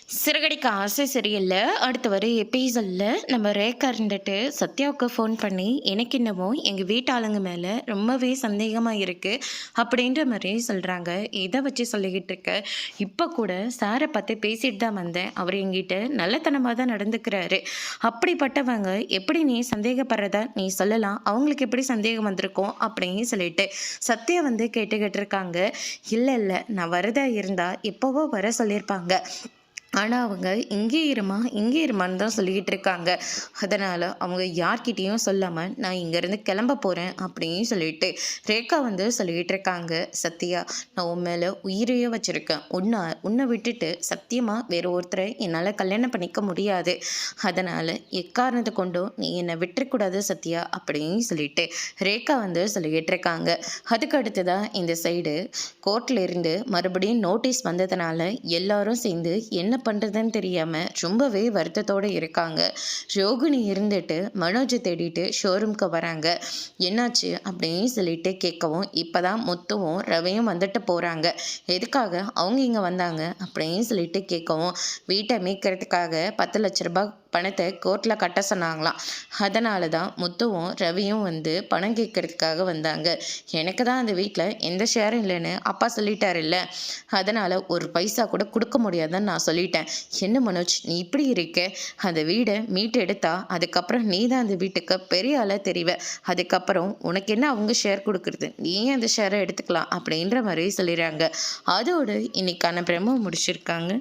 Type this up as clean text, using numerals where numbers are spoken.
சிறகடிக்க ஆசை சரியில்ல. அடுத்து வர எபிசோட்ல நம்ம ரேகா இருந்துட்டு சத்யாவுக்கு ஃபோன் பண்ணி, "எனக்கு என்னமோ எங்க வீட்டு ஆளுங்க மேல ரொம்பவே சந்தேகமா இருக்கு." அப்படின்ற மாரி சொல்றாங்க. இத வச்சு சொல்லிக்கிட்டு இருக்க, "இப்ப கூட சார பார்த்து பேசிட்டு தான் வந்தேன். அவரு என்கிட்ட நல்லத்தனமா தான் நடந்துக்கிறாரு. அப்படிப்பட்டவங்க எப்படி நீ சந்தேகப்படுறதா நீ சொல்லலாம்? அவங்களுக்கு எப்படி சந்தேகம் வந்திருக்கும்?" அப்படின்னு சொல்லிட்டு சத்யா வந்து கேட்டுக்கிட்டு இருக்காங்க. "இல்ல, இல்ல. நான் வரதா இருந்தா எப்பவோ வர சொல்லியிருப்பாங்க. ஆனா, அவங்க இங்கே இருமா, இங்கே இருமான்னு தான் சொல்லிக்கிட்டு இருக்காங்க. அதனால அவங்க யார்கிட்டயும் சொல்லாம, நான் இங்கேருந்து கிளம்ப போறேன்." அப்படின்னு சொல்லிட்டு ரேகா வந்து சொல்லிக்கிட்டு இருக்காங்க. சத்யா, "நான் உன் மேல உயிரையே வச்சிருக்கேன். உன்னை விட்டுட்டு சத்தியமா வேற ஒருத்தரை என்னால கல்யாணம் பண்ணிக்க முடியாது. அதனால எக்காரணத்தை கொண்டும் நீ என்னை விட்டுறக்கூடாது சத்யா." அப்படின்னு சொல்லிட்டு ரேகா வந்து சொல்லிக்கிட்டு இருக்காங்க. அதுக்கு அடுத்ததான் இந்த சைடு கோர்ட்ல இருந்து மறுபடியும் நோட்டீஸ் வந்ததுனால எல்லாரும் சேர்ந்து என்ன பண்ணுறதுன்னு தெரியாமல் ரொம்பவே வருத்தத்தோடு இருக்காங்க. ரோகிணி இருந்துட்டு மனோஜை தேடிட்டு ஷோரூம்க்கு வராங்க. "என்னாச்சு?" அப்படின்னு சொல்லிட்டு கேட்கவும், இப்போ தான் முத்துவும் ரவையும் வந்துட்டு போகிறாங்க. "எதுக்காக அவங்க இங்கே வந்தாங்க?" அப்படின்னு சொல்லிட்டு கேட்கவும், "வீட்டை மீட்கிறதுக்காக 10 லட்ச ரூபாய் பணத்தை கோர்ட்டில் கட்ட சொன்னாங்களாம். அதனால தான் முத்துவும் ரவியும் வந்து பணம் கேட்கறதுக்காக வந்தாங்க. எனக்கு தான் அந்த வீட்டில் எந்த ஷேரும் இல்லைன்னு அப்பா சொல்லிட்டாரு இல்லை. அதனால் ஒரு பைசா கூட கொடுக்க முடியாதுன்னு நான் சொல்லிட்டேன்." "என்ன மனோஜ் நீ இப்படி இருக்க? அந்த வீடை மீட்டு எடுத்தா அதுக்கப்புறம் நீ தான் அந்த வீட்டுக்கு பெரிய ஆளாக தெரிவ. அதுக்கப்புறம் உனக்கு என்ன அவங்க ஷேர் கொடுக்குறது? நீயே அந்த ஷேரை எடுத்துக்கலாம்." அப்படின்ற மாதிரி சொல்லிடுறாங்க. அதோடு இன்னைக்கான பிரமோ முடிச்சிருக்காங்க.